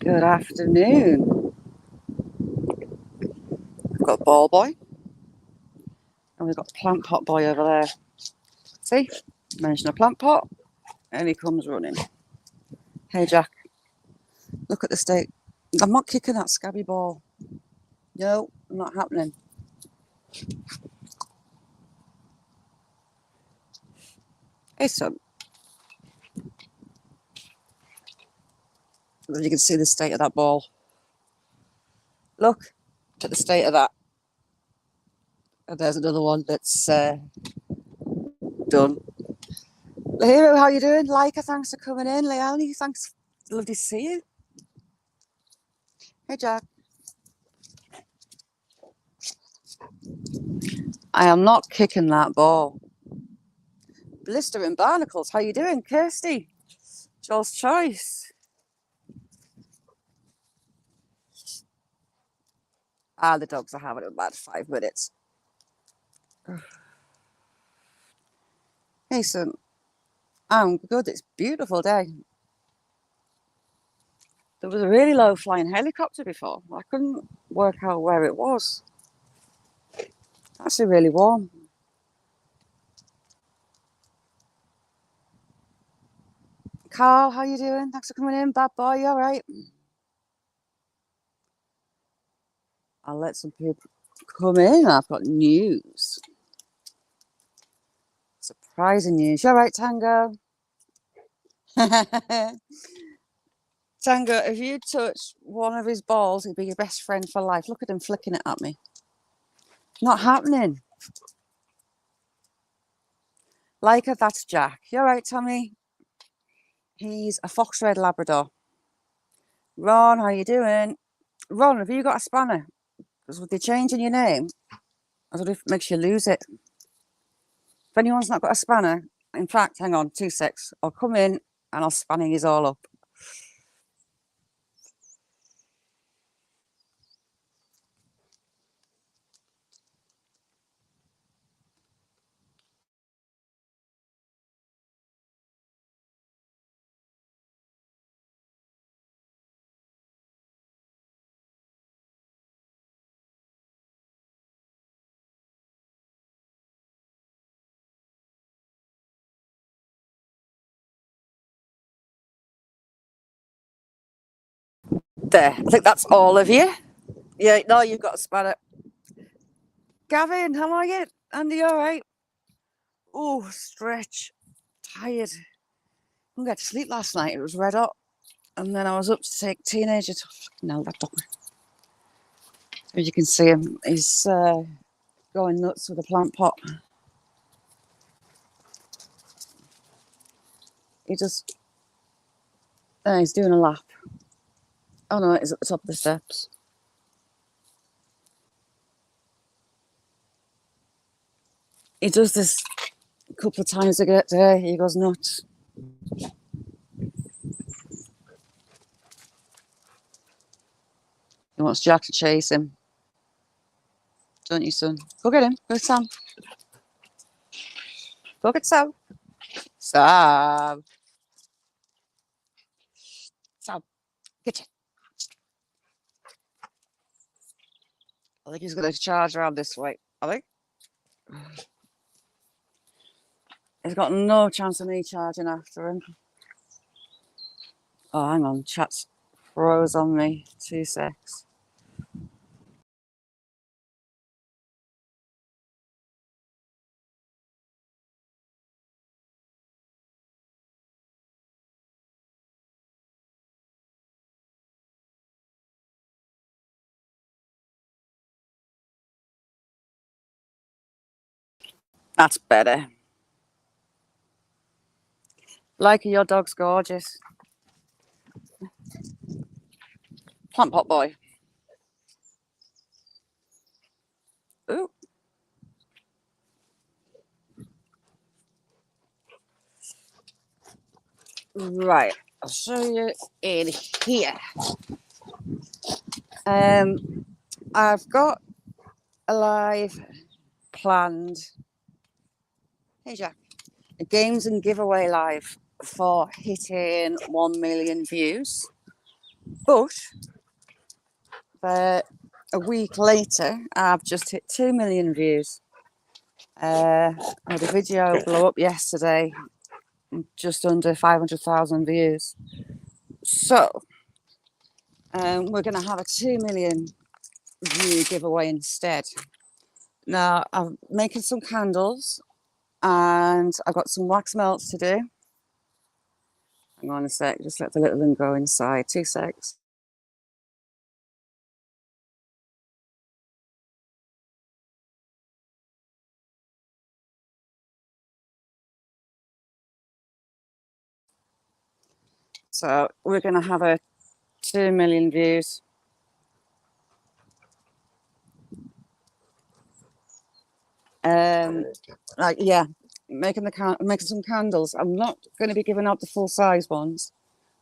Good afternoon. We've got Ball Boy and we've got Plant Pot Boy over there. See, mention a plant pot and he comes running. Hey Jack, look at the state. I'm not kicking that scabby ball. No, not happening. Hey son. You can see the state of that ball. Look at the state of that. And there's another one that's done. Hero, how you doing? Leica, thanks for coming in. Leonie, thanks. Lovely to see you. Hey Jack. I am not kicking that ball. Blistering Barnacles, how you doing? Kirsty, Joel's Choice. The dogs are having about 5 minutes. Hey son, I'm good. It's a beautiful day. There was a really low flying helicopter before. I couldn't work out where it was. Actually really warm. Carl, how you doing? Thanks for coming in. Bad boy, you all right? I'll let some people come in. I've got news. Surprising news. You all right, Tango? Tango, if you touch one of his balls, he'd be your best friend for life. Look at him flicking it at me. Not happening. Leica, that's Jack. You all right, Tommy? He's a fox red Labrador. Ron, how you doing? Ron, have you got a spanner? Because with the change in your name, I don't know if it makes you lose it. If anyone's not got a spanner, in fact, hang on, 2 secs. I'll come in and I'll spanning his all up. There, I think that's all of you. Yeah, no, you've got a spanner. Gavin, how are you? Andy, all right? Oh, stretch. Tired. Couldn't get to sleep last night. It was red hot. And then I was up to take teenager to no, that dog. As you can see him, he's going nuts with a plant pot. He just, he's doing a lap. Oh no, he's at the top of the steps. He does this a couple of times a day. He goes nuts. He wants Jack to chase him. Don't you, son? Go get him. Go get Sam. Go get Sam. Sam. Sam. Get you. I think he's going to charge around this way. I think. He's got no chance of me charging after him. Oh, hang on. Chat's froze on me. 2 secs. That's better. Leica, your dog's gorgeous. Plant pot boy. Ooh. Right. I'll show you in here. I've got a live planned. Hey Jack. A games and giveaway live for hitting 1 million views. But a week later, I've just hit 2 million views. I had a video blow up yesterday, just under 500,000 views. So we're going to have a 2 million view giveaway instead. Now, I'm making some candles and I've got some wax melts to do. Hang on a sec, just let the little one go inside. 2 secs. So we're going to have a 2 million views. Yeah, making some candles. I'm not going to be giving out the full size ones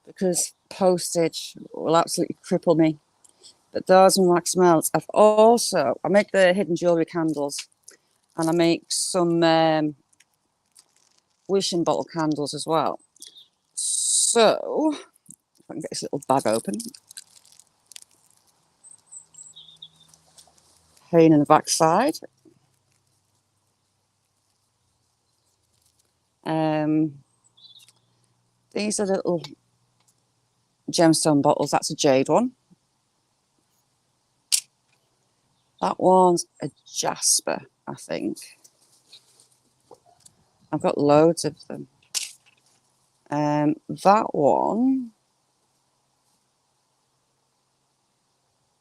because postage will absolutely cripple me. But those and wax melts. I make the hidden jewellery candles, and I make some wishing bottle candles as well. So if I can get this little bag open. Pain in the backside. These are little gemstone bottles. That's a jade one. That one's a jasper, I think. I've got loads of them. That one,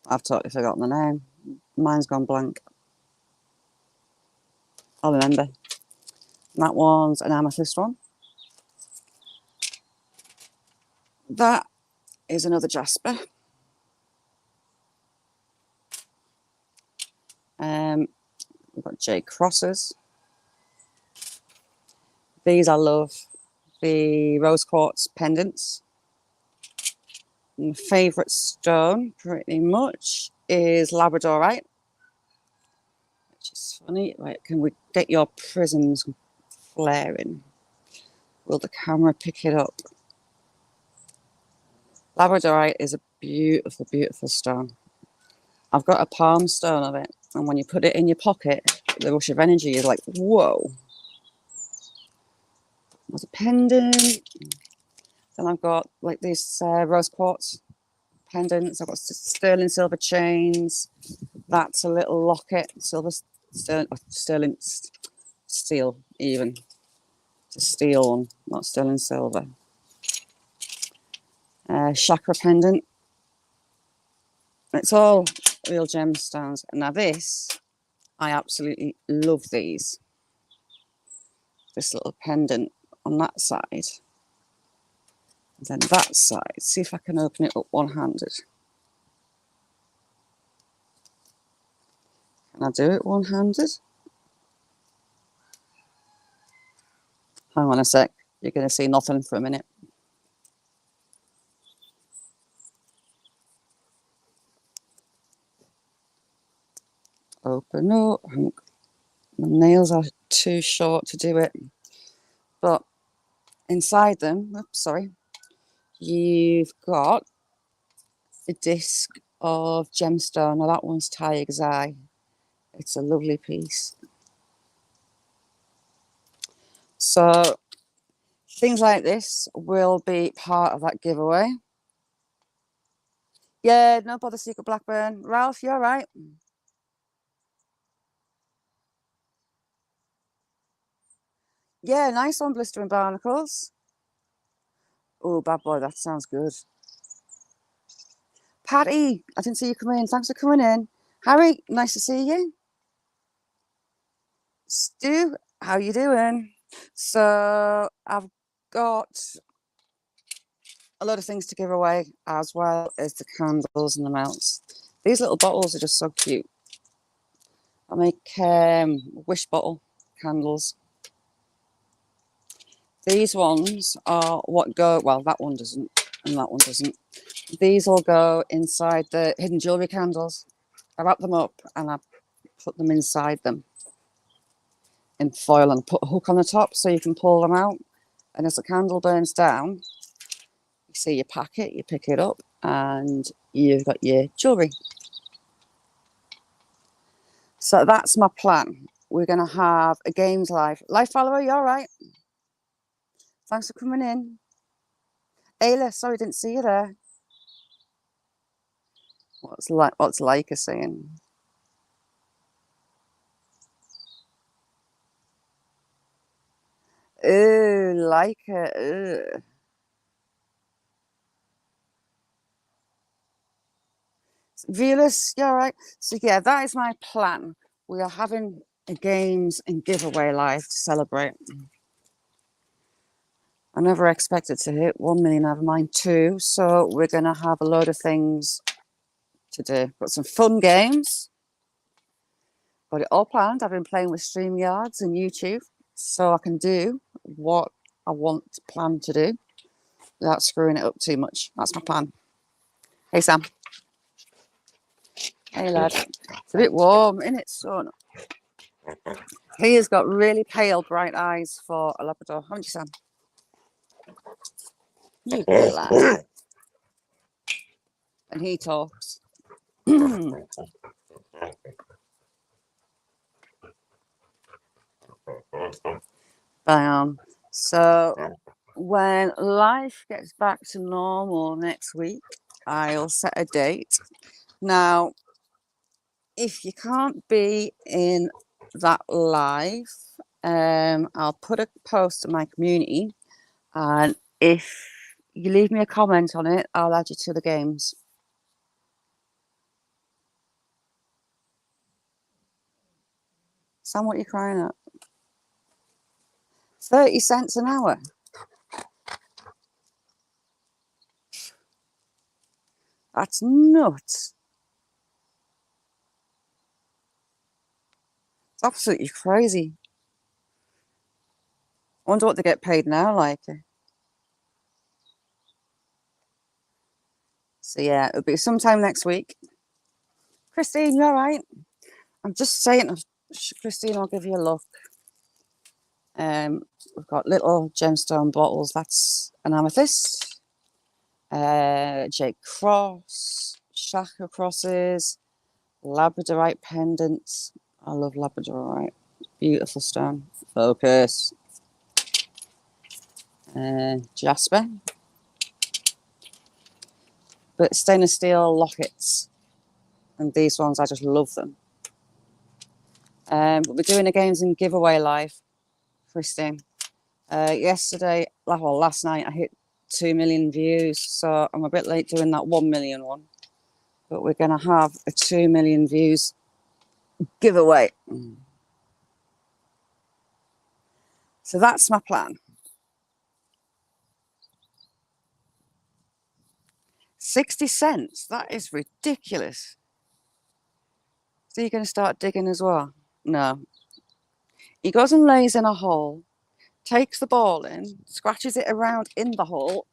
I've totally forgotten the name. Mine's gone blank. I'll remember. That one's an amethyst one. That is another jasper. We've got jade crosses. These I love. The rose quartz pendants. My favourite stone, pretty much, is labradorite. Which is funny. Right, can we get your prisms flaring? Will the camera pick it up? Labradorite is a beautiful, beautiful stone. I've got a palm stone of it, and when you put it in your pocket, the rush of energy is like, whoa. There's a pendant. Then I've got like these rose quartz pendants. I've got sterling silver chains. That's a little locket, sterling steel even. It's a steel one, not sterling silver. Chakra pendant. It's all real gemstones. Now this, I absolutely love these. This little pendant on that side. And then that side. See if I can open it up one-handed. Can I do it one-handed? Hang on a sec. You're going to see nothing for a minute. Open up. My nails are too short to do it. But inside them, oops, sorry, you've got a disc of gemstone. Now that one's tiger's eye. It's a lovely piece. So things like this will be part of that giveaway. Yeah, no bother, Secret Blackburn. Ralph, you're right. Yeah, nice one, Blistering Barnacles. Oh, bad boy, that sounds good. Patty, I didn't see you come in. Thanks for coming in. Harry, nice to see you. Stu, how you doing? So I've got a lot of things to give away, as well as the candles and the melts. These little bottles are just so cute. I make wish bottle candles. These ones are what go, well, that one doesn't, and that one doesn't. These all go inside the hidden jewellery candles. I wrap them up and I put them inside them in foil and put a hook on the top so you can pull them out. And as the candle burns down, you see your packet, you pick it up and you've got your jewellery. So that's my plan. We're going to have a games live. Live follower, you all right? Thanks for coming in. Ayla, sorry, didn't see you there. What's Leica saying? Ooh, Leica, ooh. Viewers, you all right? So yeah, that is my plan. We are having a games and giveaway live to celebrate. I never expected to hit 1 million, never mind 2. So we're going to have a load of things to do. Got some fun games. Got it all planned. I've been playing with StreamYards and YouTube so I can do what I want plan to do without screwing it up too much. That's my plan. Hey, Sam. Hey, lad. It's a bit warm, isn't it, son? He has got really pale, bright eyes for a Labrador, haven't you, Sam? You good lad. And he talks. So when life gets back to normal next week, I'll set a date. Now, if you can't be in that live, I'll put a post in my community, and if you leave me a comment on it, I'll add you to the games. Sam, what are you crying at? 30 cents an hour. That's nuts. It's absolutely crazy. I wonder what they get paid now, like. So yeah, it'll be sometime next week. Christine, you all right? I'm just saying, Christine, I'll give you a look. We've got little gemstone bottles. That's an amethyst. Jade cross, chakra crosses, labradorite pendants. I love labradorite. Beautiful stone. Focus. Jasper. But stainless steel lockets. And these ones, I just love them. We're doing a games and giveaway live, Christine. Yesterday, well, last night, I hit 2 million views, so I'm a bit late doing that 1 million one. But we're going to have a 2 million views giveaway. So that's my plan. 60 cents? That is ridiculous. So you're going to start digging as well? No. He goes and lays in a hole, takes the ball in, scratches it around in the hole,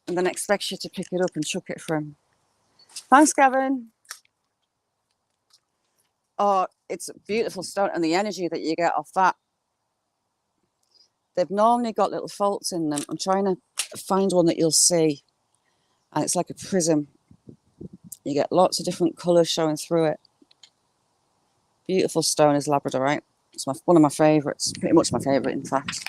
and then expects you to pick it up and chuck it for him. Thanks, Gavin. Oh, it's a beautiful stone, and the energy that you get off that. They've normally got little faults in them. I'm trying to find one that you'll see, and it's like a prism. You get lots of different colours showing through it. Beautiful stone is labradorite. It's one of my favourites, pretty much my favourite, in fact.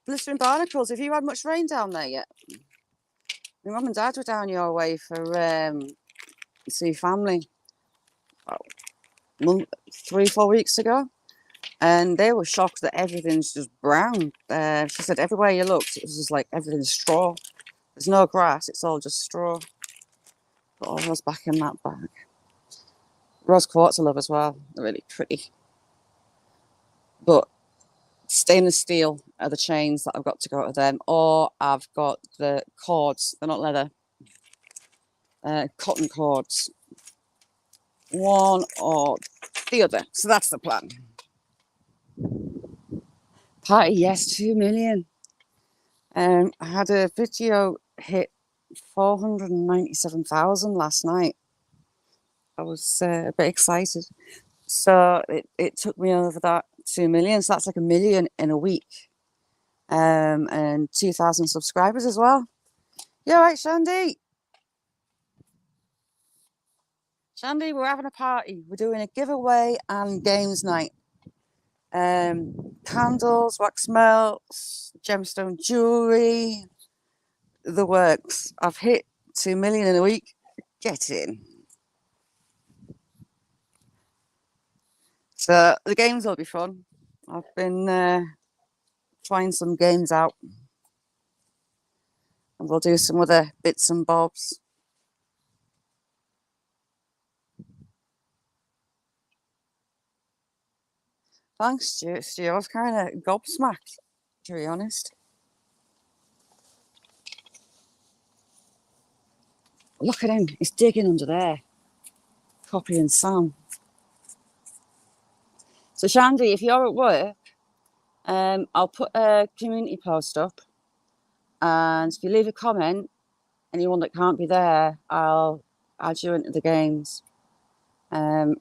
Blistering barnacles. Have you had much rain down there yet? My mum and dad were down your way for see family 3-4 weeks ago, and they were shocked that everything's just brown. She said everywhere you looked, it was just like everything's straw. There's no grass, it's all just straw. Put all those back in that bag. Rose quartz I love as well. They're really pretty. But stainless steel are the chains that I've got to go to them, or I've got the cords. They're not leather. Cotton cords. One or the other. So that's the plan. Party, yes, 2 million. I had a video hit 497,000 last night. I was a bit excited. So it took me over that 2 million. So that's like 1 million in a week. And 2,000 subscribers as well. You all right, Shandy? Shandy, we're having a party. We're doing a giveaway and games night. Candles, wax melts, gemstone jewellery, the works. I've hit 2 million in a week. Get in. So the games will be fun. I've been trying some games out. And we'll do some other bits and bobs. Thanks, Stu. I was kind of gobsmacked, to be honest. Look at him. He's digging under there. Copying Sam. So, Shandy, if you're at work, I'll put a community post up. And if you leave a comment, anyone that can't be there, I'll add you into the games. And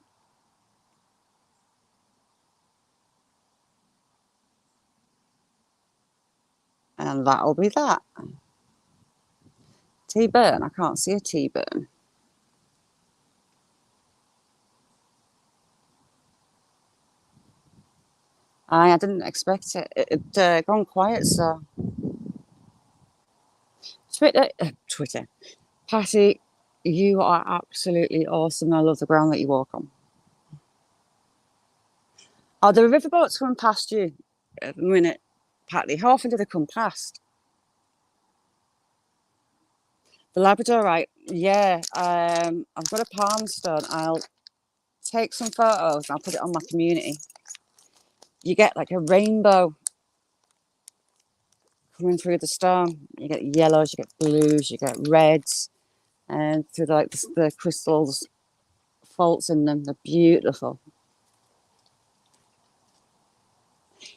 that'll be that. T-burn. I can't see a T-burn. I didn't expect it. It'd gone quiet, so. Twitter. Patty, you are absolutely awesome. I love the ground that you walk on. Oh, there are riverboats coming past you at the minute, Patty. How often do they come past? The Labradorite, yeah. I've got a palm stone. I'll take some photos and I'll put it on my community. You get like a rainbow coming through the stone. You get yellows, you get blues, you get reds, and through the crystals, faults in them. They're beautiful.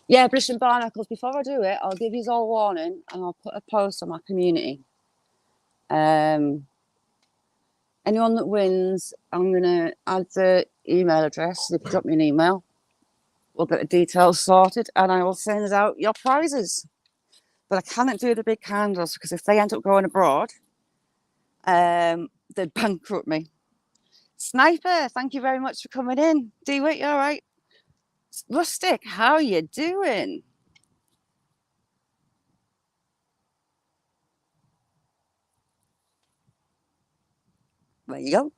Yeah, British barnacles. Before I do it, I'll give you all warning and I'll put a post on my community. Anyone that wins, I'm going to add the email address. If you drop me an email, we'll get the details sorted and I will send out your prizes. But I cannot do the big candles because if they end up going abroad, they'd bankrupt me. Sniper, thank you very much for coming in. Dewey, you all right? Rustic, how you doing? There you go.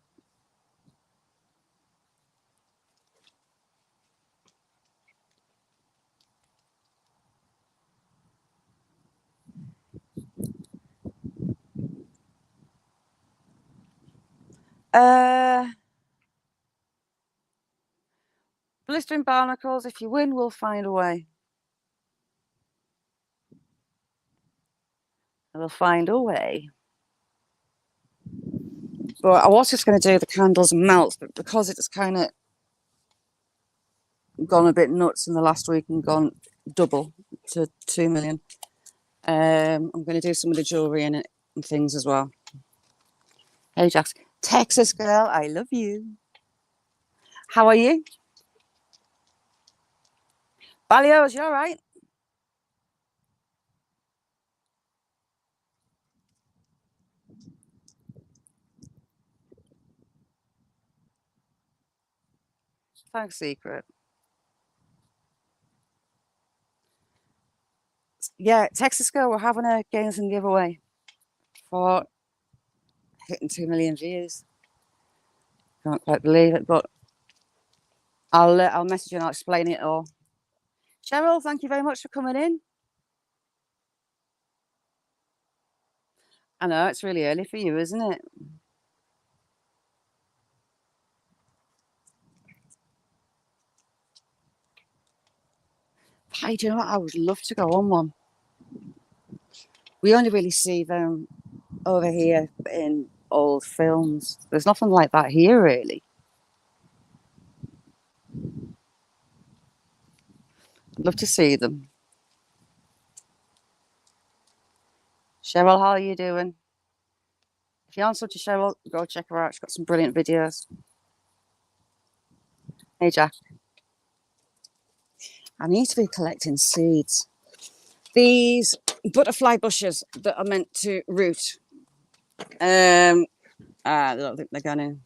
Blistering barnacles, if you win, we'll find a way. We'll find a way. But I was just going to do the candles and melts, but because it's kind of gone a bit nuts in the last week and gone double to 2 million, I'm going to do some of the jewellery in it and things as well. Hey, Jax. Texas girl, I love you. How are you? Balios, you all right? Thanks, Secret. Yeah, Texas girl, we're having a games and giveaway for hitting 2 million views. Can't quite believe it, but I'll message you and I'll explain it all. Cheryl, thank you very much for coming in. I know it's really early for you, isn't it? Hey, do you know what? I would love to go on one. We only really see them over here in old films. There's nothing like that here, really. I'd love to see them. Cheryl, how are you doing? If you aren't such a Cheryl, go check her out. She's got some brilliant videos. Hey, Jack. I need to be collecting seeds. These butterfly bushes that are meant to root. I don't think they're going to.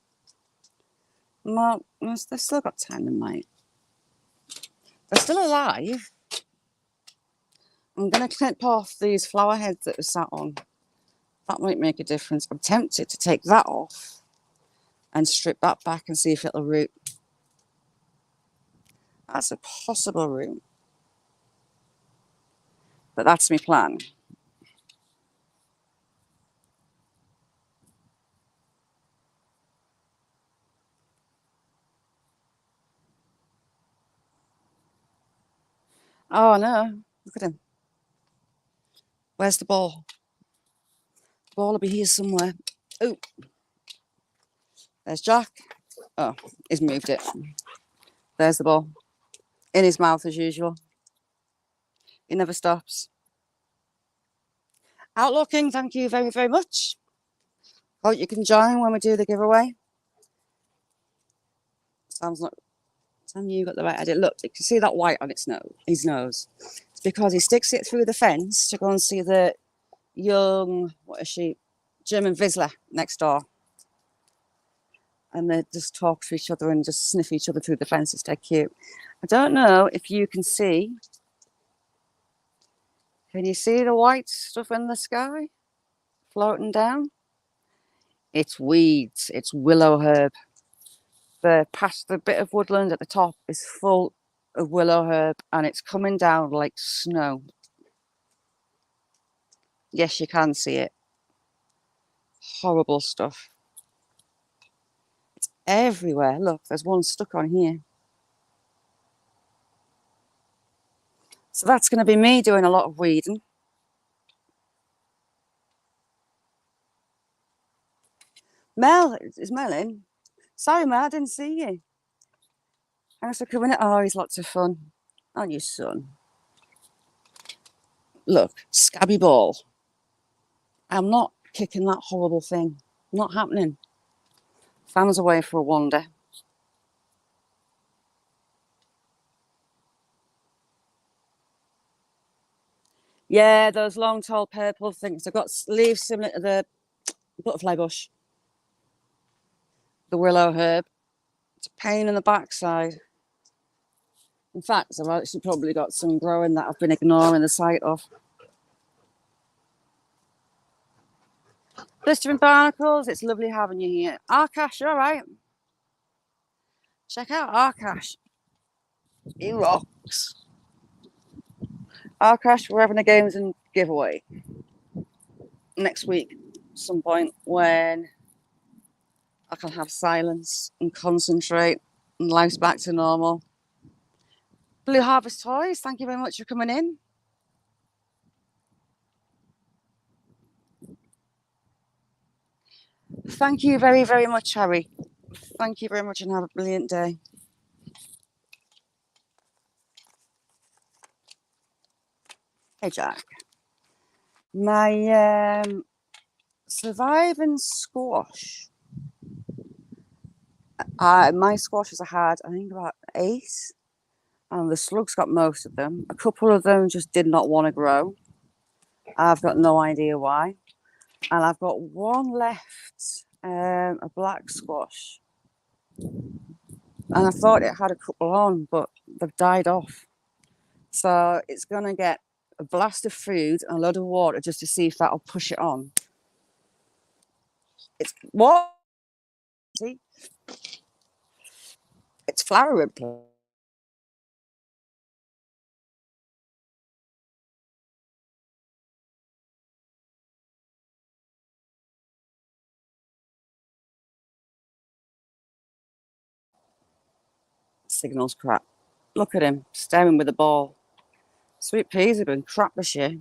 Well, they've still got time, they might. They're still alive. I'm going to clip off these flower heads that are sat on. That might make a difference. I'm tempted to take that off and strip that back and see if it'll root. That's a possible root. But that's my plan. Oh, no. Look at him. Where's the ball? The ball will be here somewhere. Oh, there's Jack. Oh, he's moved it. There's the ball. In his mouth as usual. He never stops. Outlooking, thank you very, very much. Hope you can join when we do the giveaway. Sam's not... Sam, you got the right idea. Look, you can see that white on its nose, his nose. It's because he sticks it through the fence to go and see the young, what is she, German Vizsla next door. And they just talk to each other and just sniff each other through the fence. It's dead cute. I don't know if you can see. Can you see the white stuff in the sky floating down? It's weeds. It's willow herb. The bit of woodland at the top is full of willow herb and it's coming down like snow. Yes, you can see it. Horrible stuff. It's everywhere. Look, there's one stuck on here. So that's going to be me doing a lot of weeding. Mel, is Mel in? Sorry, Mel, I didn't see you. Thanks for coming in. Oh, he's lots of fun. Aren't you, son? Look, scabby ball. I'm not kicking that horrible thing. Not happening. Fans away for a wander. Yeah, those long, tall purple things. They've got leaves similar to the butterfly bush. The willow herb. It's a pain in the backside. In fact, I've actually probably got some growing that I've been ignoring the sight of. Blistering barnacles, it's lovely having you here. Arkash, you all right? Check out Arkash. He rocks. Arkash, we're having a games and giveaway next week, some point when I can have silence and concentrate and life's back to normal. Blue Harvest Toys, thank you very much for coming in. Thank you very, very much, Harry. Thank you very much and have a brilliant day. Hey, Jack. My surviving squash. My squashes I had, I think, about 8. And the slugs got most of them. A couple of them just did not want to grow. I've got no idea why. And I've got one left, a black squash. And I thought it had a couple on, but they've died off. So it's going to get a blast of food and a load of water just to see if that'll push it on. It's what? See? It's flowering. Signal's crap. Look at him staring with the ball. Sweet peas have been crap this year.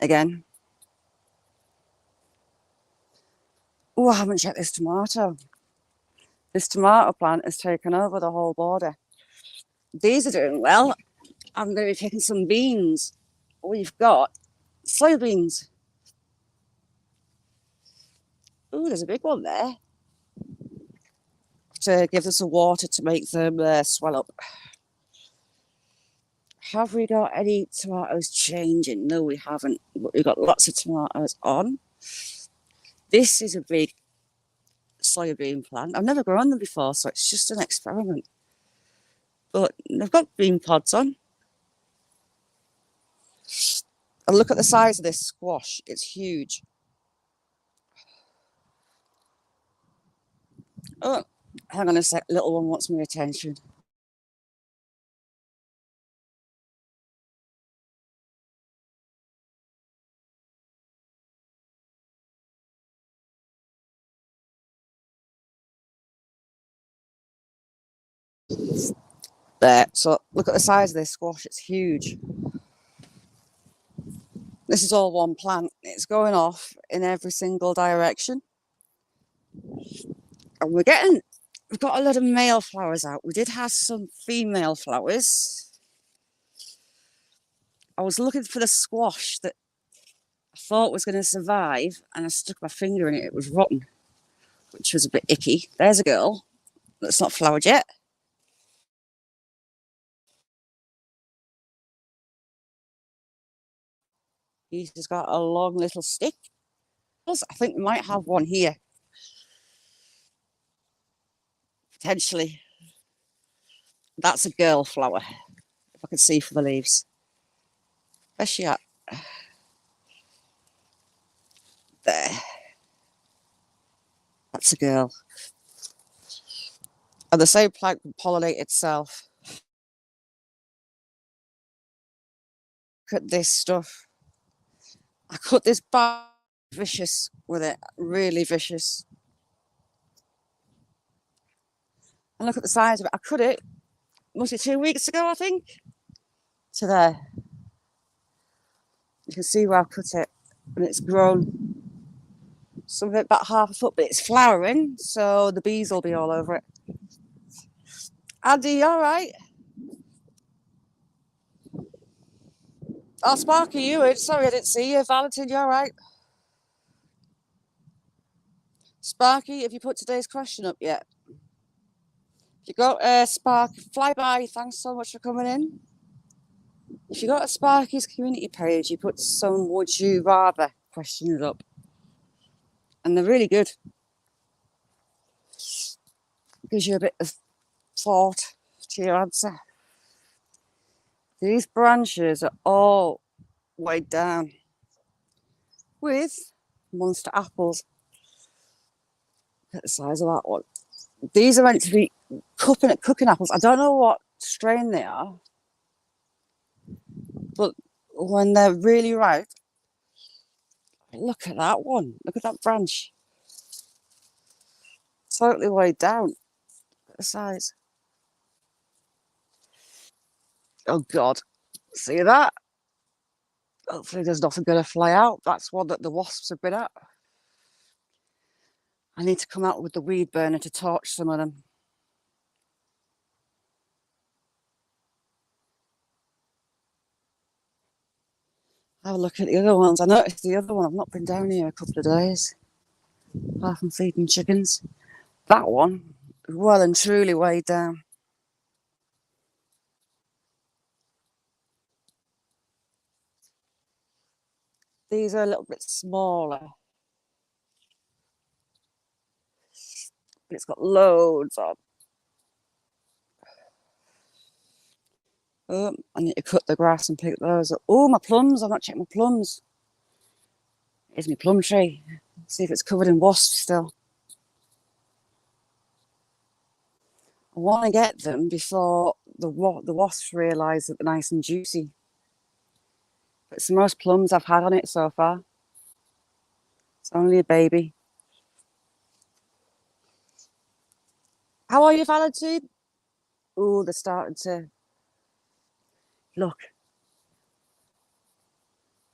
Again. Oh, I haven't checked this tomato. This tomato plant has taken over the whole border. These are doing well. I'm going to be picking some beans. We've got soybeans. Oh, there's a big one there. To give them some water to make them swell up. Have we got any tomatoes changing? No, we haven't. But we've got lots of tomatoes on. This is a big soybean plant. I've never grown them before, so it's just an experiment. But they've got bean pods on. And look at the size of this squash. It's huge. Oh, hang on a sec. Little one wants my attention. There. So look at the size of this squash. It's huge. This is all one plant. It's going off in every single direction. And we've got a lot of male flowers out. We did have some female flowers. I was looking for the squash that I thought was going to survive, and I stuck my finger in it. It was rotten, which was a bit icky. There's a girl that's not flowered yet. He's got a long little stick. I think we might have one here. Potentially. That's a girl flower, if I can see for the leaves. Where's she at? There. That's a girl. And the same plant can pollinate itself. Look at this stuff. I cut this bar vicious with it, really vicious. And look at the size of it. I cut it, must be 2 weeks ago, I think, to there. You can see where I cut it, and it's grown some of it about half a foot, but it's flowering, so the bees will be all over it. Andy, you all right? Oh, Sparky, you? Sorry, I didn't see you. Valentine, you all right? Sparky, have you put today's question up yet? If you go, Spark, Flyby, thanks so much for coming in. If you go to Sparky's community page, you put some would you rather questions up. And they're really good. Gives you a bit of thought to your answer. These branches are all weighed down with monster apples. Look at the size of that one. These are meant to be cooking apples. I don't know what strain they are, but when they're really ripe, look at that one. Look at that branch. Totally weighed down. Look at the size. Oh God, see that? Hopefully there's nothing going to fly out. That's one that the wasps have been at. I need to come out with the weed burner to torch some of them. Have a look at the other ones. I noticed the other one. I've not been down here a couple of days, apart from feeding chickens. That one, well and truly weighed down. These are a little bit smaller, but it's got loads on. Oh, I need to cut the grass and pick those up. Oh, my plums. I've not checked my plums. Here's my plum tree. See if it's covered in wasps still. I want to get them before the wasps realise that they're nice and juicy. But it's the most plums I've had on it so far. It's only a baby. How are you, Valentine? Oh, they're starting to... Look.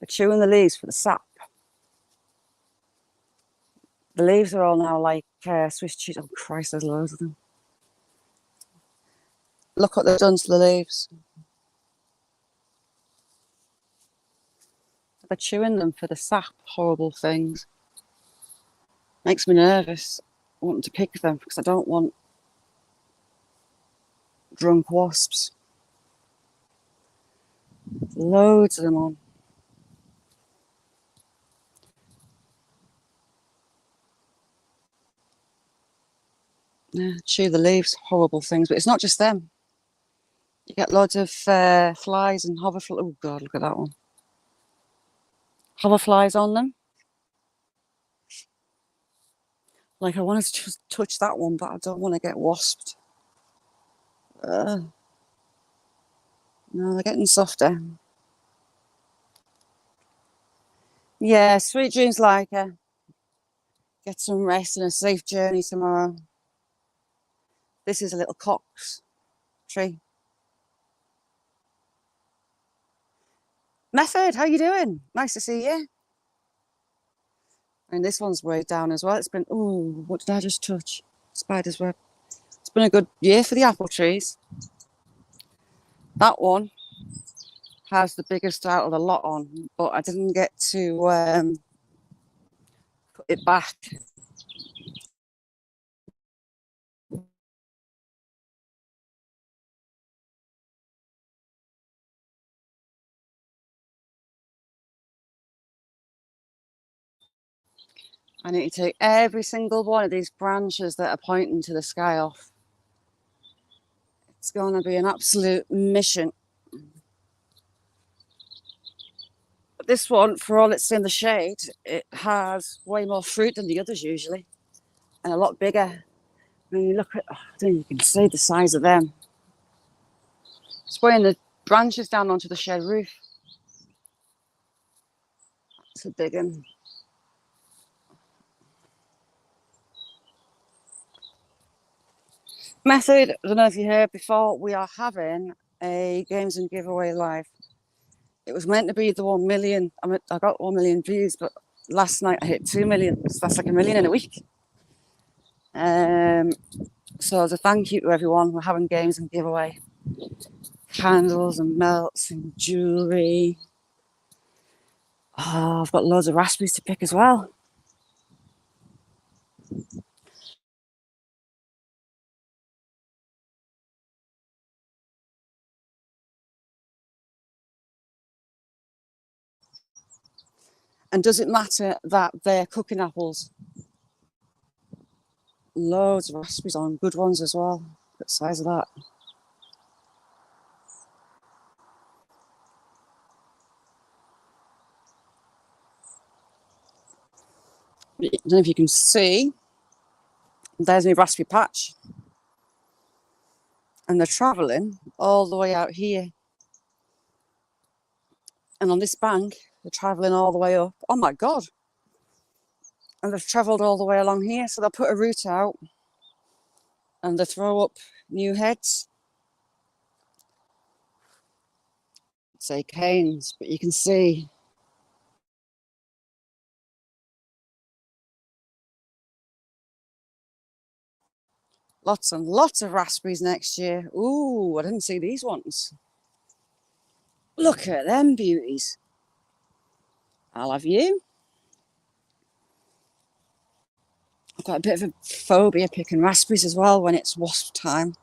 They're chewing the leaves for the sap. The leaves are all now like Swiss cheese. Oh, Christ, there's loads of them. Look what they've done to the leaves. They're chewing them for the sap. Horrible things. Makes me nervous wanting to pick them because I don't want drunk wasps. Loads of them on. Yeah, chew the leaves, horrible things. But it's not just them. You get loads of flies and hoverflies. Oh God, look at that one. Hoverflies on them. Like, I wanted to just touch that one, but I don't want to get wasped. No, they're getting softer. Yeah, sweet dreams, Leica. Get some rest and a safe journey tomorrow. This is a little cox tree. Method, how you doing? Nice to see you. And this one's way down as well. It's been, oh, what did I just touch? Spider's web. It's been a good year for the apple trees. That one has the biggest out of the lot on, but I didn't get to put it back. I need to take every single one of these branches that are pointing to the sky off. It's going to be an absolute mission. But this one, for all it's in the shade, it has way more fruit than the others usually, and a lot bigger. When you look at, I don't know, you can see the size of them. Spraying the branches down onto the shed roof. It's a big one. Method, I don't know if you heard before, we are having a games and giveaway live. It was meant to be the 1 million. I got 1 million views, but last night I hit 2 million. So that's like a million in a week. So as a thank you to everyone, we're having games and giveaway. Candles and melts and jewellery. Oh, I've got loads of raspberries to pick as well. And does it matter that they're cooking apples? Loads of raspberries on, good ones as well. What size of that? I don't know if you can see. There's my raspberry patch. And they're travelling all the way out here. And on this bank, they're travelling all the way up. Oh my God. And they've travelled all the way along here. So they'll put a route out and they throw up new heads. Say canes, but you can see. Lots and lots of raspberries next year. Ooh, I didn't see these ones. Look at them beauties. I'll have you. I've got a bit of a phobia picking raspberries as well when it's wasp time.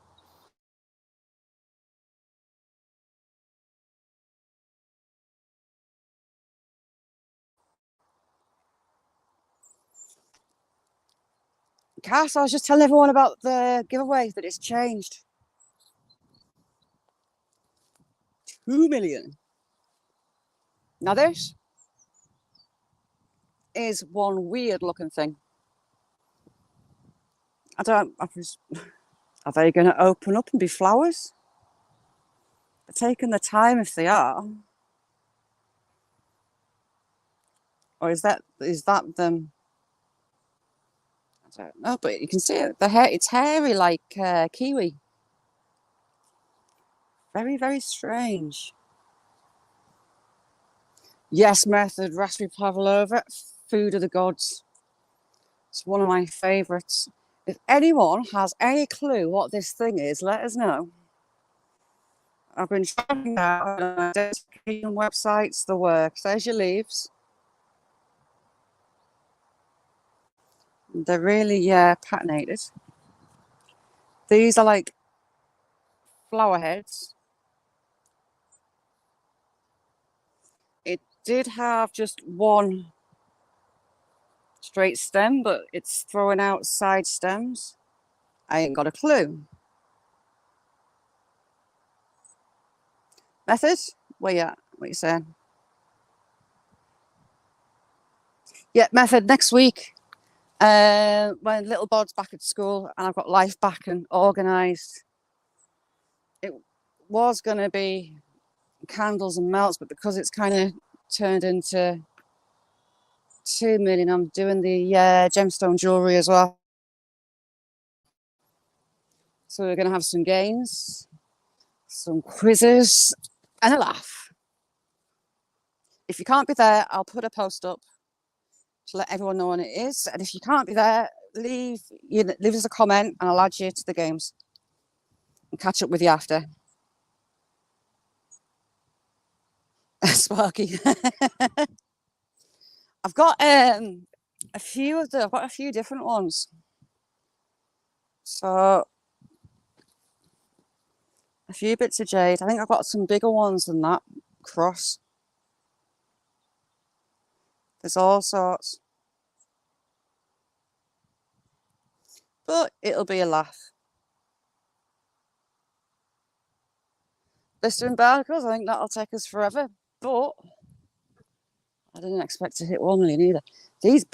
Cass, I was just telling everyone about the giveaway that it's changed. 2 million. Now this is one weird looking thing. Are they going to open up and be flowers? They're taking the time if they are. Or is that them? I don't know, but you can see it. It's hairy like kiwi. Very, very strange. Yes, method, raspberry pavlova, food of the gods. It's one of my favourites. If anyone has any clue what this thing is, let us know. I've been trying out on identification websites, the works. There's your leaves. They're really patinated. These are like flower heads. did have just one straight stem, but it's throwing out side stems. I ain't got a clue. Method? Where you at? What you saying? Yeah, method next week. When little Bod's back at school and I've got life back and organised. It was going to be candles and melts, but because it's kind of turned into 2 million, I'm doing the gemstone jewellery as well. So we're going to have some games, some quizzes, and a laugh. If you can't be there, I'll put a post up to let everyone know when it is. And if you can't be there, leave us a comment and I'll add you to the games and catch up with you after. Sparky. I've got a few different ones. So a few bits of jade. I think I've got some bigger ones than that. Cross. There's all sorts. But it'll be a laugh. Blistering barnacles, I think that'll take us forever. But I didn't expect to hit 1 million either. These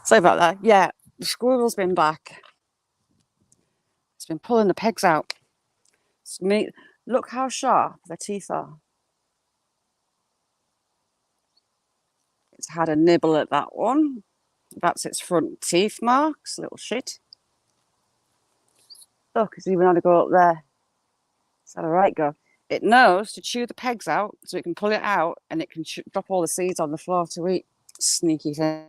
sorry about that. Yeah, the squirrel's been back. It's been pulling the pegs out. Look how sharp the teeth are. It's had a nibble at that one. That's its front teeth marks, little shit. Look, it's even had a go up there. It's had a right go. It knows to chew the pegs out so it can pull it out and it can drop all the seeds on the floor to eat. Sneaky thing.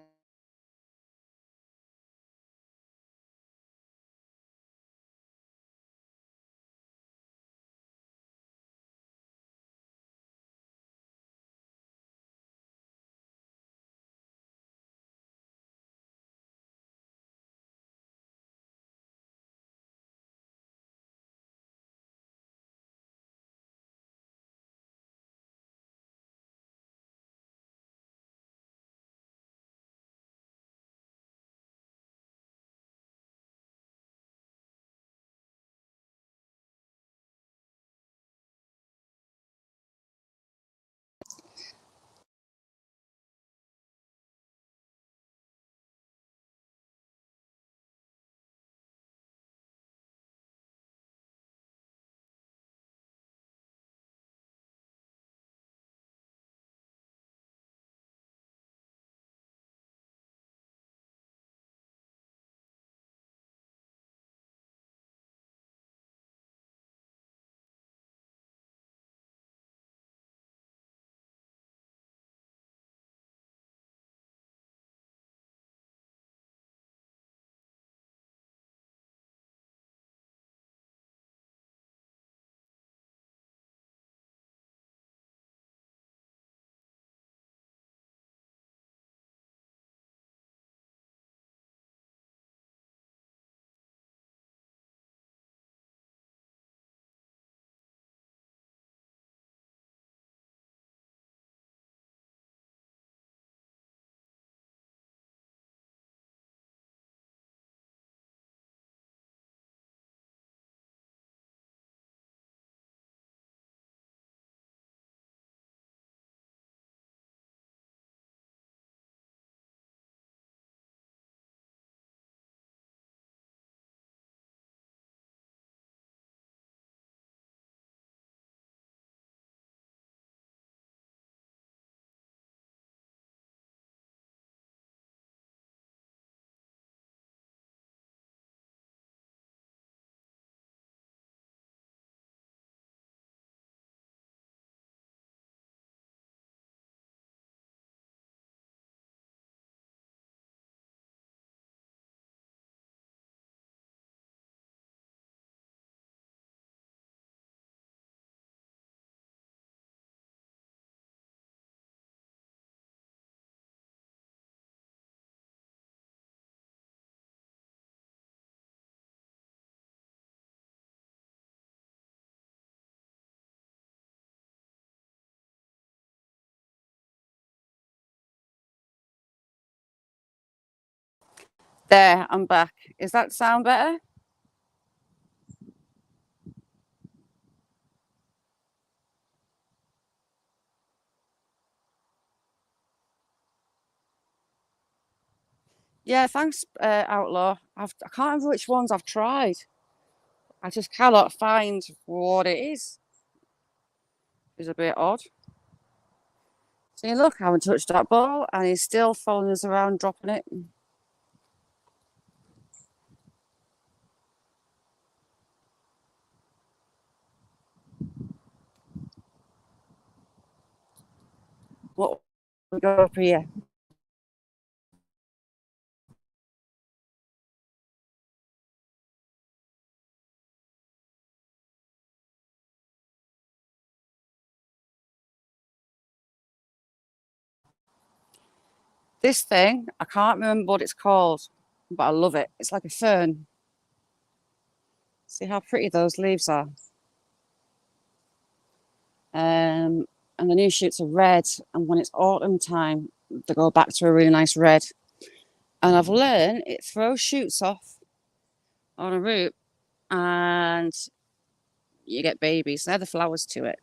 There, I'm back. Is that sound better? Yeah, thanks, Outlaw. I can't remember which ones I've tried. I just cannot find what it is. It's a bit odd. See, look, I haven't touched that ball, and he's still following us around, dropping it. What we got up here? This thing, I can't remember what it's called, but I love it. It's like a fern. See how pretty those leaves are. And the new shoots are red, and when it's autumn time, they go back to a really nice red. And I've learned it throws shoots off on a root, and you get babies. They're the flowers to it.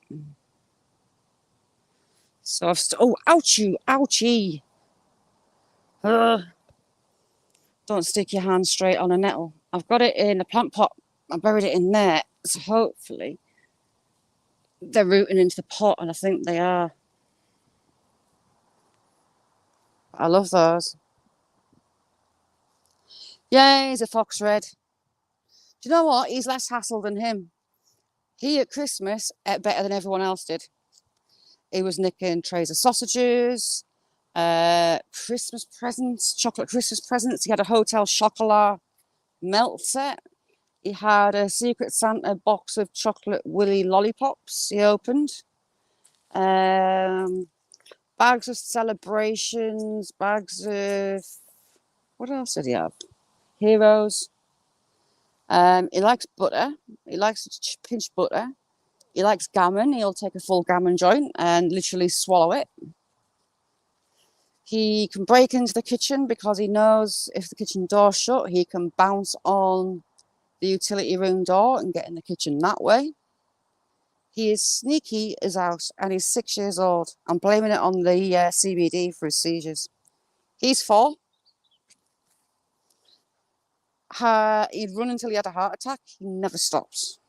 So oh, ouchie, ouchie. Ugh. Don't stick your hand straight on a nettle. I've got it in a plant pot. I buried it in there. So hopefully they're rooting into the pot, and I think they are. I love those. Yeah, he's a fox red. Do you know what? He's less hassle than him. He at Christmas ate better than everyone else did. He was nicking trays of sausages, Christmas presents, chocolate Christmas presents. He had a hotel chocolat melt set. He had a Secret Santa box of chocolate willy lollipops he opened. Bags of celebrations, bags of... What else did he have? Heroes. He likes butter. He likes pinch butter. He likes gammon. He'll take a full gammon joint and literally swallow it. He can break into the kitchen because he knows if the kitchen door's shut, he can bounce on the utility room door and get in the kitchen that way. He is sneaky as out, and he's 6 years old. I'm blaming it on the CBD for his seizures. He's 4. He'd run until he had a heart attack. He never stops.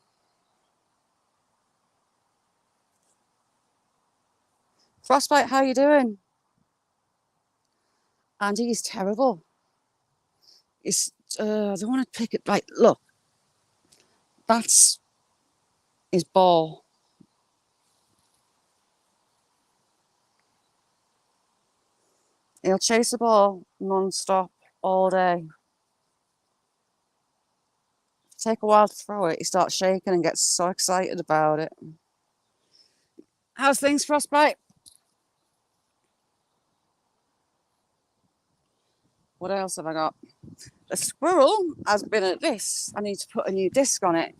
Frostbite, how you doing? And he's terrible. It's I don't want to pick it. Like, look, that's his ball. He'll chase the ball non-stop all day. Take a while to throw it. He starts shaking and gets so excited about it. How's things, Frostbite? What else have I got? The squirrel has been at this. I need to put a new disc on it.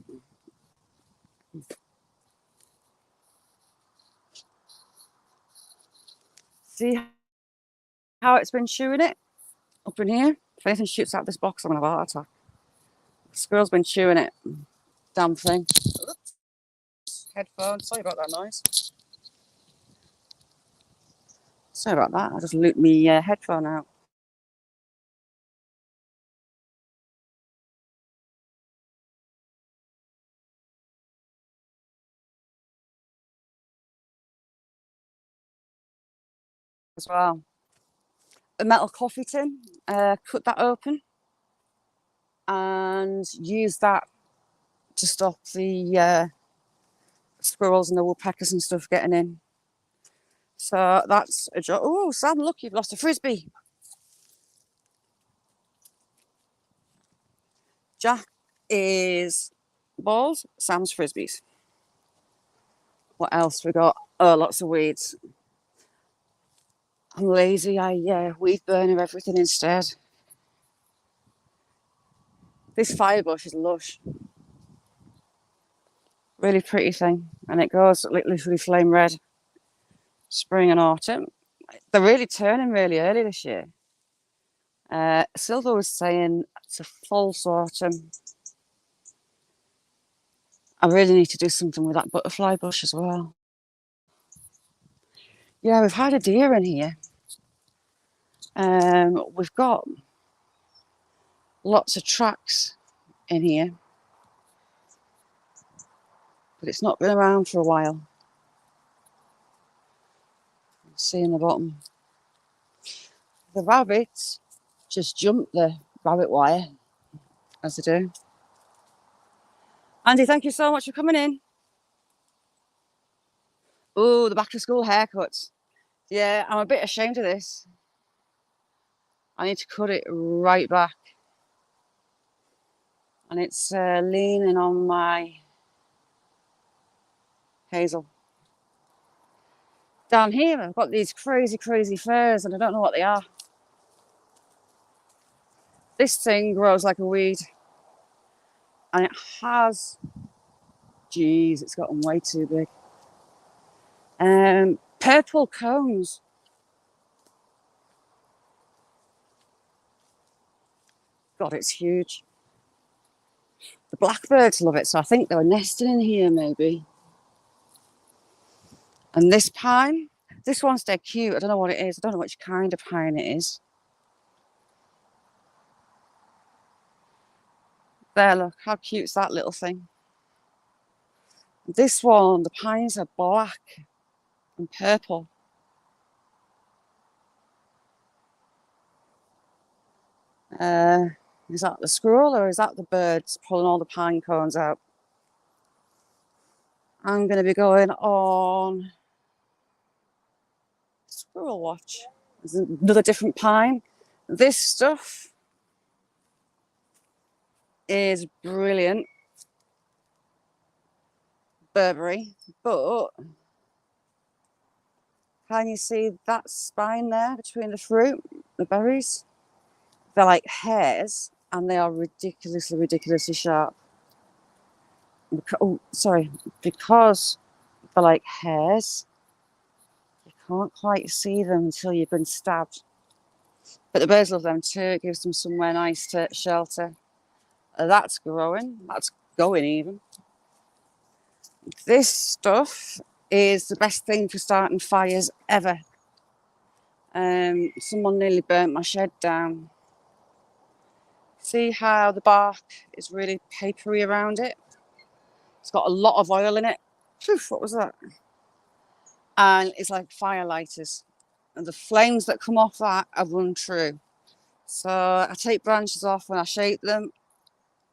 See how it's been chewing it? Up in here. If anything shoots out this box, I'm going to have a heart attack. The squirrel's been chewing it. Damn thing. Oops. Headphones. Sorry about that noise. Sorry about that. I just looped my headphone out. As well. A metal coffee tin. Cut that open. And use that to stop the squirrels and the woodpeckers and stuff getting in. So that's a job. Oh, Sam, look, you've lost a frisbee. Jack is balls, Sam's frisbees. What else we got? Oh, lots of weeds. I'm lazy. I weed burner everything instead. This fire bush is lush. Really pretty thing. And it goes literally flame red. Spring and autumn. They're really turning really early this year. Silver was saying it's a false autumn. I really need to do something with that butterfly bush as well. Yeah, we've had a deer in here. We've got lots of tracks in here, but it's not been around for a while. See in the bottom. The rabbits just jump the rabbit wire, as they do. Andy, thank you so much for coming in. Oh, the back to school haircuts. Yeah, I'm a bit ashamed of this. I need to cut it right back. And it's leaning on my hazel. Down here, I've got these crazy, crazy furs, and I don't know what they are. This thing grows like a weed. And it has, geez, it's gotten way too big. Purple cones. God, it's huge. The blackbirds love it, so I think they were nesting in here maybe. And this pine, this one's dead cute. I don't know what it is. I don't know which kind of pine it is. There, look, how cute's that little thing? This one, the pines are black and purple. Is that the squirrel or is that the birds pulling all the pine cones out? I'm going to be going on squirrel watch. There's another different pine. This stuff is brilliant. Burberry, but can you see that spine there between the fruit, the berries? They're like hairs and they are ridiculously, ridiculously sharp. Oh, sorry, because they're like hairs, you can't quite see them until you've been stabbed. But the birds love them too. It gives them somewhere nice to shelter. That's growing. That's going even. This stuff is the best thing for starting fires ever. Someone nearly burnt my shed down. See how the bark is really papery around it? It's got a lot of oil in it. Phew, what was that? And it's like fire lighters. And the flames that come off that are run true. So I take branches off when I shape them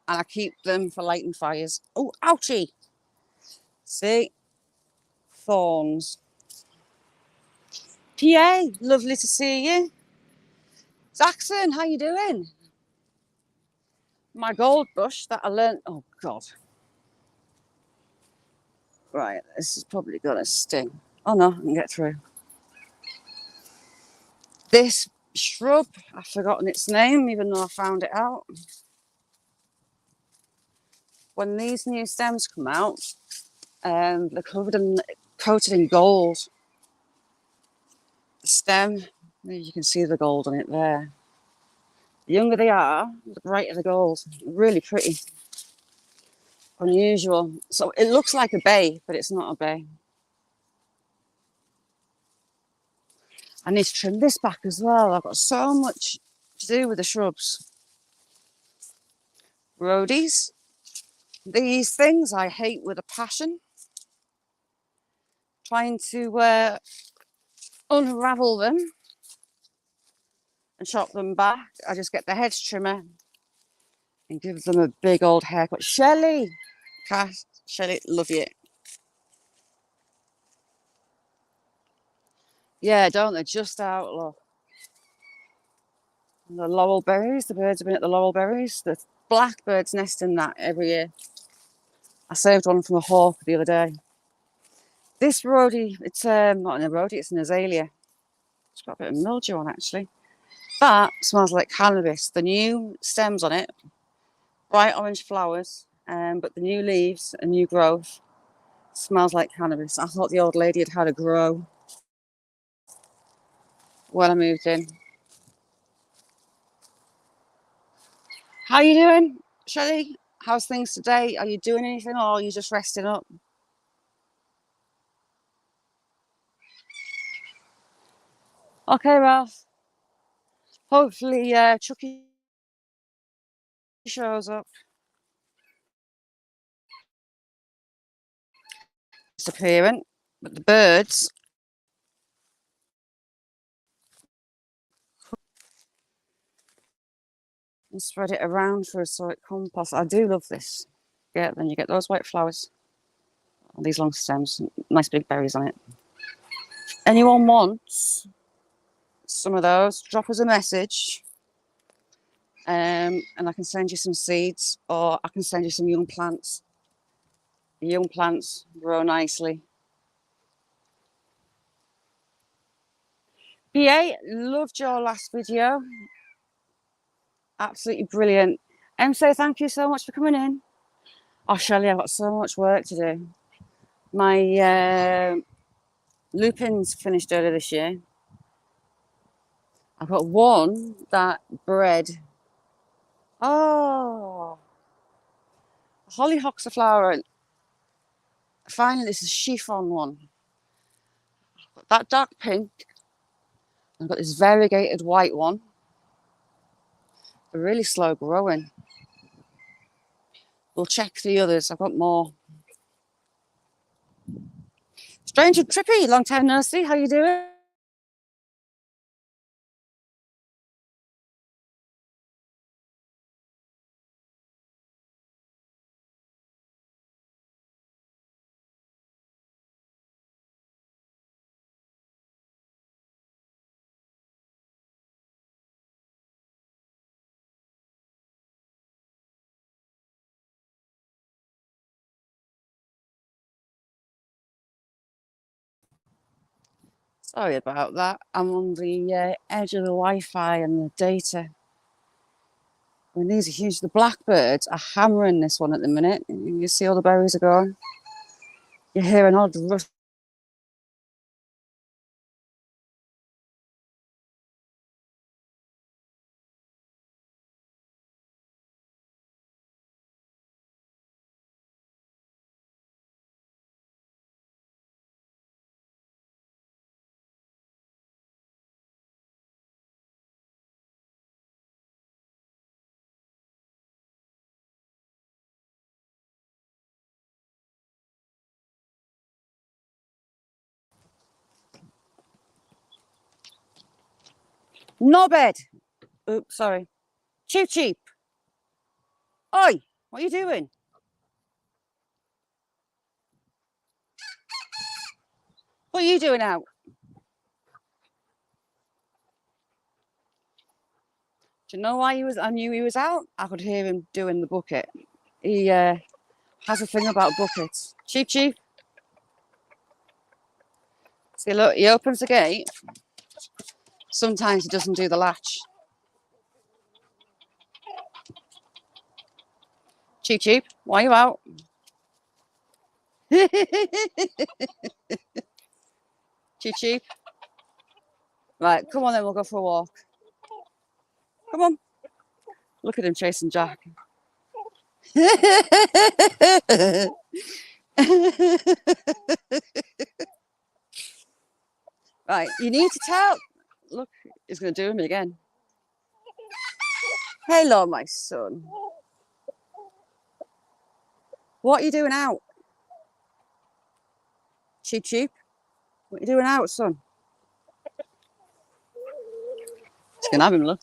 and I keep them for lighting fires. Oh, ouchie! See? Thorns. PA, lovely to see you. Saxon, how you doing? My gold bush that I learned, oh God. Right, this is probably gonna sting. Oh no, I can get through. This shrub, I've forgotten its name, even though I found it out. When these new stems come out, they're coated in gold. The stem, you can see the gold on it there. The younger they are, the brighter the gold. Really pretty. Unusual. So it looks like a bay, but it's not a bay. I need to trim this back as well. I've got so much to do with the shrubs. Roadies. These things I hate with a passion. Trying to unravel them and chop them back. I just get the hedge trimmer and give them a big old haircut. Shelley! Cass, Shelley, love you. Yeah, don't they? Just out, look. And the laurel berries, the birds have been at the laurel berries. The blackbirds nest in that every year. I saved one from a hawk the other day. This rhodie, it's not an rhodie, it's an azalea. It's got a bit of mildew on actually. That smells like cannabis. The new stems on it, bright orange flowers, but the new leaves and new growth smells like cannabis. I thought the old lady had had a grow when I moved in. How you doing, Shelley? How's things today? Are you doing anything or are you just resting up? Okay, Ralph. Hopefully, Chucky shows up. Disappearing, but the birds and spread it around for a sort of compost. I do love this. Yeah, then you get those white flowers on these long stems, nice big berries on it. Anyone wants some of those? Drop us a message, and I can send you some seeds, or I can send you some young plants. The young plants grow nicely. BA, loved your last video. Absolutely brilliant. So thank you so much for coming in. Oh, Shelley, I've got so much work to do. My lupins finished earlier this year. I've got one that bred. Oh, hollyhocks are flowering. Finally, this is chiffon one. Got that dark pink. I've got this variegated white one. They're really slow growing. We'll check the others. I've got more. Stranger Trippy, long time no see. How you doing? Sorry about that. I'm on the edge of the Wi-Fi and the data. I mean, these are huge. The blackbirds are hammering this one at the minute. You see all the berries are gone. You hear an odd rush. Knobhead! Oops, sorry. Cheep cheep. Oi, what are you doing? What are you doing out? Do you know why he was? I knew he was out. I could hear him doing the bucket. He has a thing about buckets. Cheep cheep. See, look, he opens the gate. Sometimes he doesn't do the latch. Cheep cheep, why are you out? Cheep cheep. Right, come on then, we'll go for a walk. Come on. Look at him chasing Jack. Right, you need to tell. Look, he's going to do him again. Hello, my son. What are you doing out? Cheep cheep. What are you doing out, son? He's going to have him, look.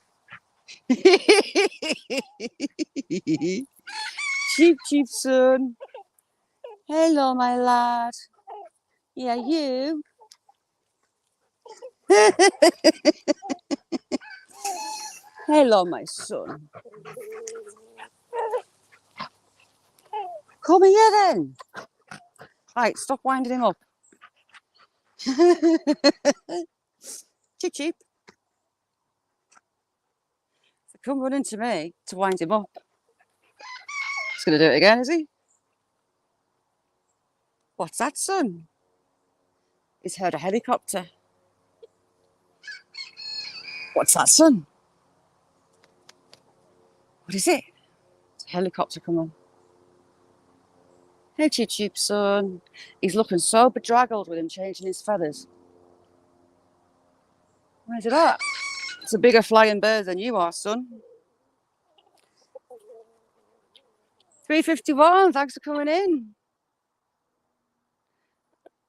Cheep cheep, son. Hello, my lad. Yeah, you. Hello, my son. Come here then. Right, stop winding him up. Cheep cheep. So come running to me to wind him up. He's going to do it again, is he? What's that, son? He's heard a helicopter. What's that, son? What is it? Helicopter coming. Hey, Cheep Cheep, son. He's looking so bedraggled with him changing his feathers. Where's it at? It's a bigger flying bird than you are, son. 3:51. Thanks for coming in.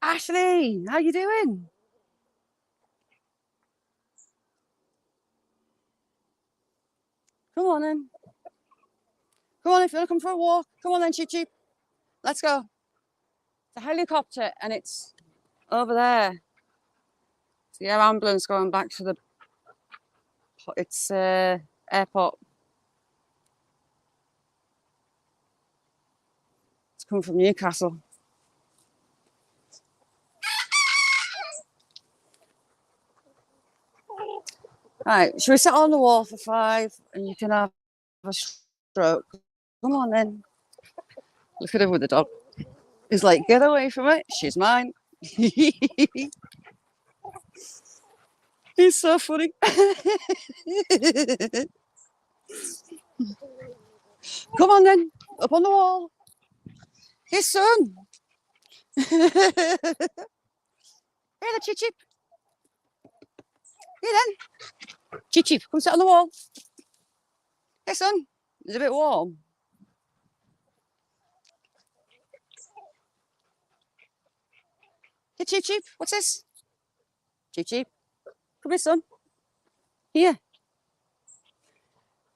Ashley, how you doing? Come on then. Come on if you're looking for a walk. Come on then, Cheep Cheep. Let's go. It's a helicopter and it's over there. It's the air ambulance going back to the airport. It's coming from Newcastle. Right, should we sit on the wall for 5 and you can have a stroke? Come on then. Look at him with the dog. He's like, get away from it. She's mine. He's so funny. Come on then, up on the wall. His son. Here, the Chip Chip. Here then. Chip Chip, come sit on the wall. Hey son, it's a bit warm. Hey Chip Chip, what's this? Chip Chip, come here son. Here.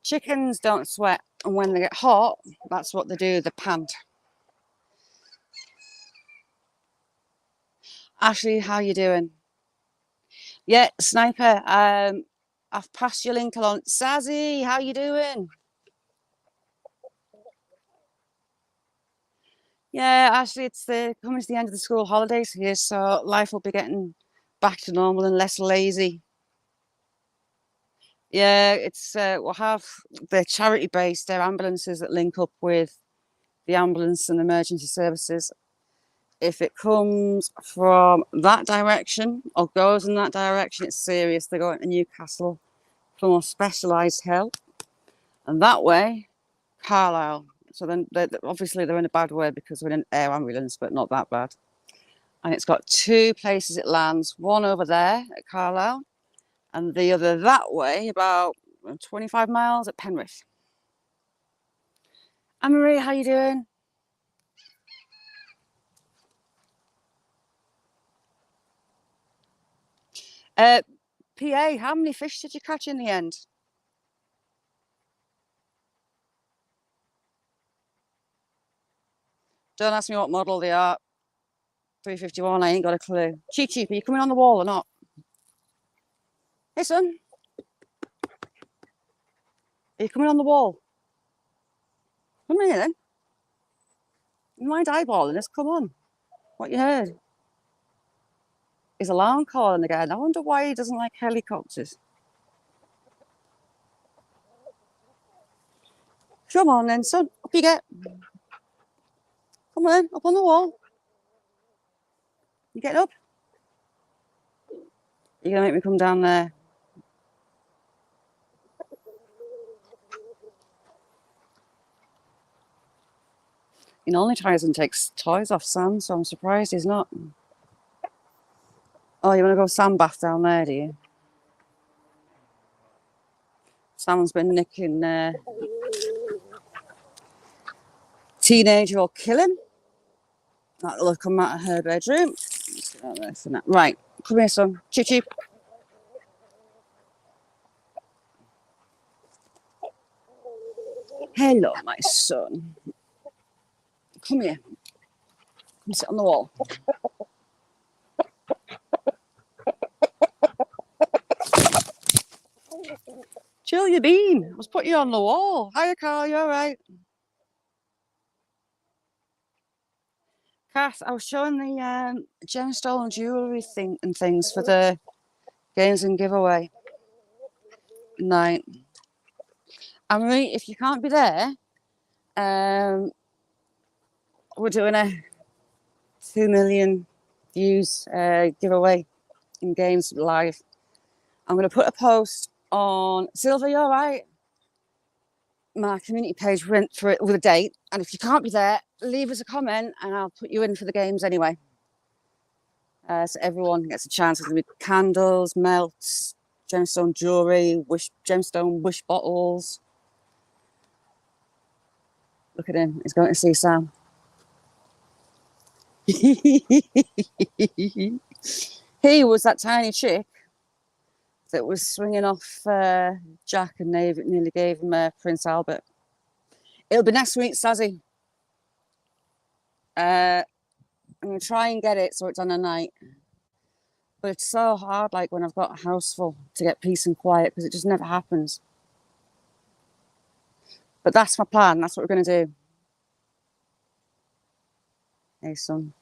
Chickens don't sweat, and when they get hot, that's what they do, they pant. Ashley, how you doing? Yeah, Sniper, I've passed your link along. Sazzy, how you doing? Yeah, actually, it's coming to the end of the school holidays here, so life will be getting back to normal and less lazy. Yeah, it's we'll have the charity-based air ambulances that link up with the ambulance and emergency services. If it comes from that direction or goes in that direction, it's serious. They're going to Newcastle for more specialised help, and that way, Carlisle. So then, obviously, they're in a bad way because we're in an air ambulance, but not that bad. And it's got 2 places it lands, one over there at Carlisle and the other that way, about 25 miles at Penrith. Anne-Marie, how you doing? PA, how many fish did you catch in the end? Don't ask me what model they are. 351, I ain't got a clue. Cheep Cheep, are you coming on the wall or not? Hey son, are you coming on the wall? Come here then. You mind eyeballing us? Come on. What you heard? His alarm calling again. I wonder why he doesn't like helicopters. Come on then, son. Up you get. Come on, up on the wall. You get up? You're going to make me come down there. He normally tries and takes toys off Sam, so I'm surprised he's not. Oh, you want to go sandbath down there, do you? Sam's been nicking teenager will kill him. That'll come out of her bedroom. Right, come here, son. Cheep Cheep. Hello, my son. Come here. Come sit on the wall. Chill your bean. I was putting you on the wall. Hiya, Carl. You all right? Cass, I was showing the gemstone jewellery thing and things for the games and giveaway night. I mean, if you can't be there, we're doing a 2 million views giveaway in games live. I'm going to put a post on. Sylvia, you all right? my community page for it with a date. And if you can't be there, leave us a comment and I'll put you in for the games anyway. So everyone gets a chance. There's going to be candles, melts, gemstone jewellery, gemstone wish bottles. Look at him. He's going to see Sam. He was that tiny chick that was swinging off Jack and nearly gave him Prince Albert. It'll be next week, Sazzy. I'm going to try and get it so it's on a night. But it's so hard, like when I've got a house full, to get peace and quiet because it just never happens. But that's my plan. That's what we're going to do. Hey, son.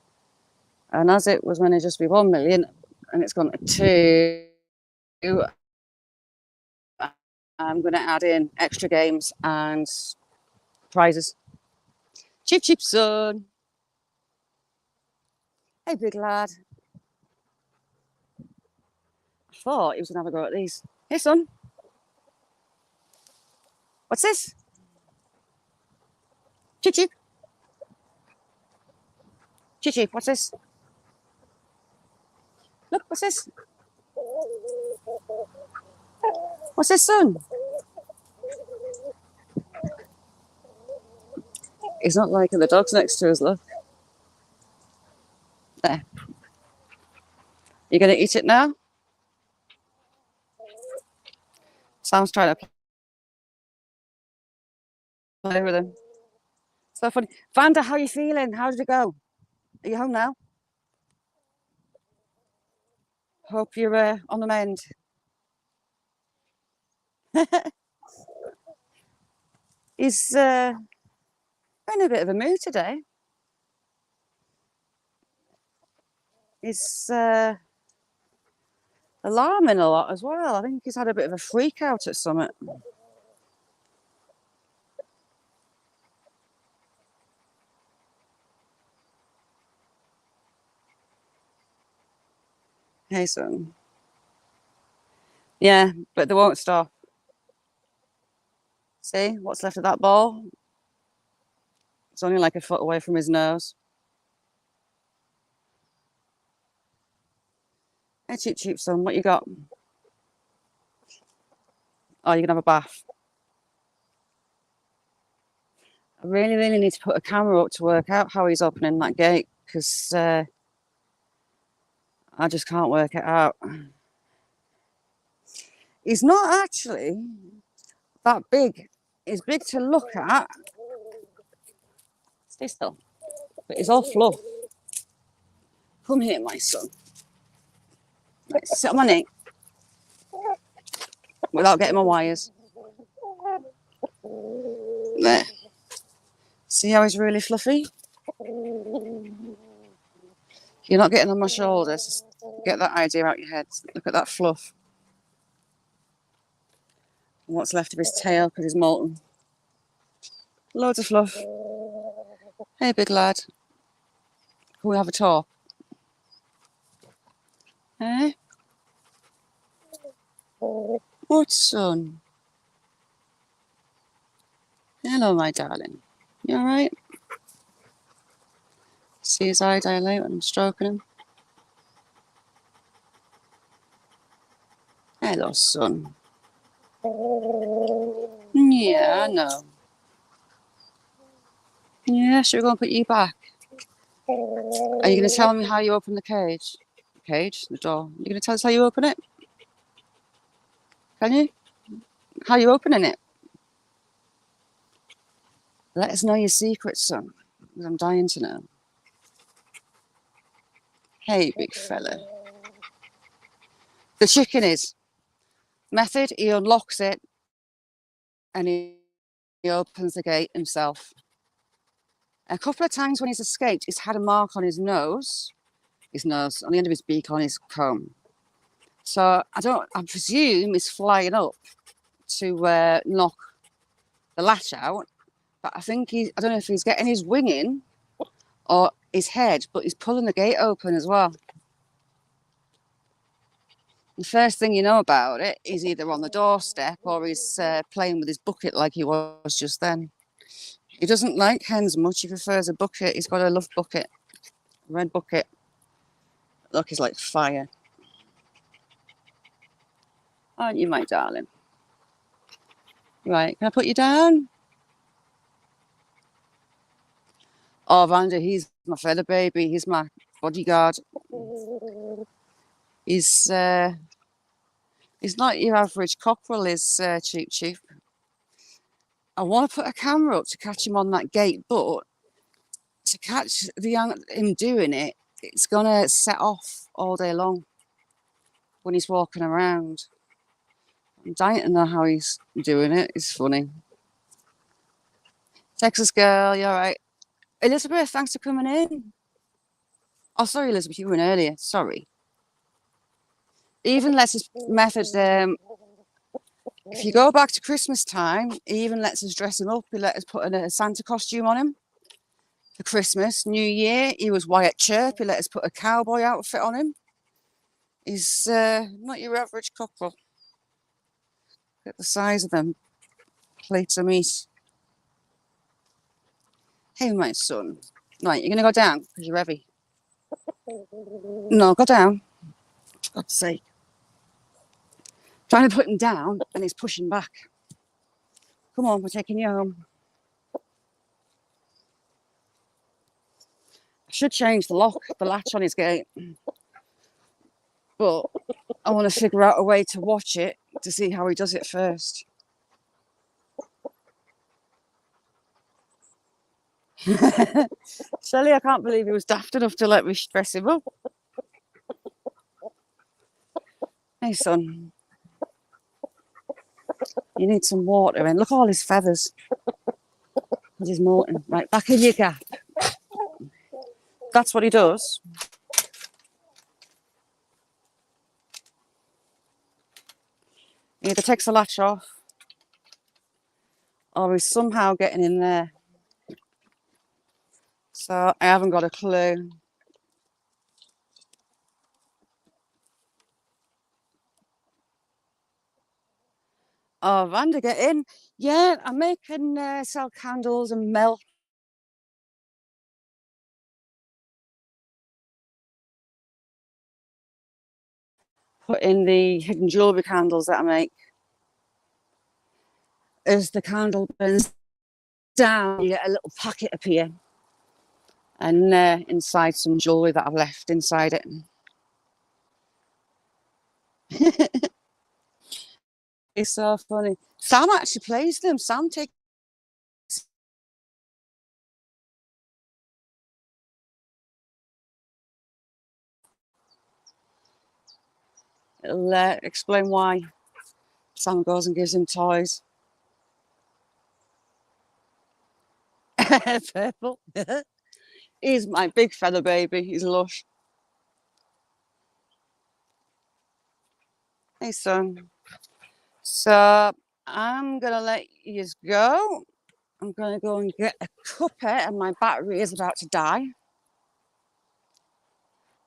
And as it was going to just be 1 million and it's gone to 2, I'm going to add in extra games and prizes. Cheap, cheap, son. Hey, big lad. I thought he was going to have a go at these. Hey, son. What's this? Cheap, cheap. Cheap, cheap. What's this? Look, what's this? What's this, son? He's not liking the dogs next to us, look. There. You going to eat it now? Sam's trying to play with him. So funny. Vanda, how are you feeling? How did it go? Are you home now? Hope you're on the mend. He's in a bit of a mood today. He's alarming a lot as well. I think he's had a bit of a freak out at Summit. Hey, son. Yeah, but they won't stop. See what's left of that ball? It's only like a foot away from his nose. Hey, cheap, cheap, son, what you got? Oh, you're going to have a bath. I really, really need to put a camera up to work out how he's opening that gate because I just can't work it out. He's not actually that big. He's big to look at. Stay still. But he's all fluff. Come here, my son. Let's sit on my neck without getting my wires. There. See how he's really fluffy? You're not getting on my shoulders. Just get that idea out your head. Look at that fluff. And what's left of his tail because he's molten. Loads of fluff. Hey, big lad. Can we have a talk? Eh? What, son? Hello, my darling. You all right? See his eye dilate when I'm stroking him? Hello, son. Yeah, I know. Yeah, should we go and put you back? Are you going to tell me how you open the cage? The door. You're going to tell us how you open it? Can you? How are you opening it? Let us know your secrets, son. Because I'm dying to know. Hey, big fella. The chicken is. Method, he unlocks it and he opens the gate himself. A couple of times when he's escaped, he's had a mark on his nose, on the end of his beak, on his comb. So I presume he's flying up to knock the latch out. But I think I don't know if he's getting his wing in or his head, but he's pulling the gate open as well. The first thing you know about it, he's either on the doorstep or he's playing with his bucket like he was just then. He doesn't like hens much. He prefers a bucket. He's got a love bucket, a red bucket. Look, he's like fire. Aren't you, my darling? Right, can I put you down? Oh, Vanda, he's my feather baby. He's my bodyguard. He's not your average cockerel, he's Cheep Cheep. I want to put a camera up to catch him on that gate, but to catch him doing it, it's going to set off all day long when he's walking around. I'm dying to know how he's doing it. It's funny. Texas girl, you all right? Elizabeth, thanks for coming in. Oh, sorry, Elizabeth, you were in earlier. Sorry. Even lets us method. If you go back to Christmas time, he even lets us dress him up. He let us put a Santa costume on him for Christmas. New Year, he was Wyatt Chirp. He let us put a cowboy outfit on him. He's not your average cockerel. Look at the size of them plates of meat. Hey, my son. Right, you're going to go down because you're heavy. No, go down. For God's sake. Trying to put him down and he's pushing back. Come on, we're taking you home. I should change the latch on his gate. But I want to figure out a way to watch it to see how he does it first. Shelley, I can't believe he was daft enough to let me dress him up. Hey, son. You need some water in. Look at all his feathers. Because he's molting. Right, back in your gap. That's what he does. He either takes the latch off or he's somehow getting in there. So I haven't got a clue. Oh, Vanda, get in. Yeah, I'm making sell candles and milk. Put in the hidden jewellery candles that I make. As the candle burns down, you get a little packet appear. And inside some jewellery that I've left inside it. It's so funny. Sam actually plays them. Sam takes it'll explain why Sam goes and gives him toys. Purple. He's my big feather baby. He's lush. Hey, son. So I'm going to let you go. I'm going to go and get a cuppa and my battery is about to die.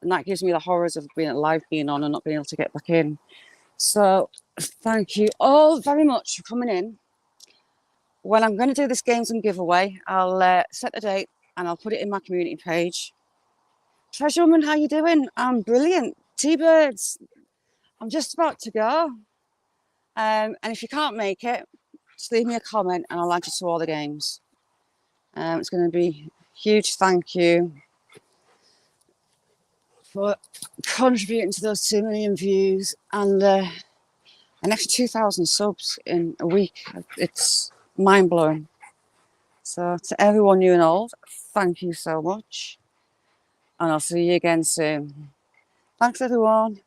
And that gives me the horrors of being alive, being on and not being able to get back in. So thank you all very much for coming in. When I'm going to do this games and giveaway, I'll set the date and I'll put it in my community page. Treasure Woman, how you doing? I'm brilliant. T-Birds, I'm just about to go. And if you can't make it, just leave me a comment and I'll add you to all the games. It's going to be a huge thank you for contributing to those 2 million views and an extra 2,000 subs in a week. It's mind-blowing. So to everyone new and old, thank you so much. And I'll see you again soon. Thanks, everyone.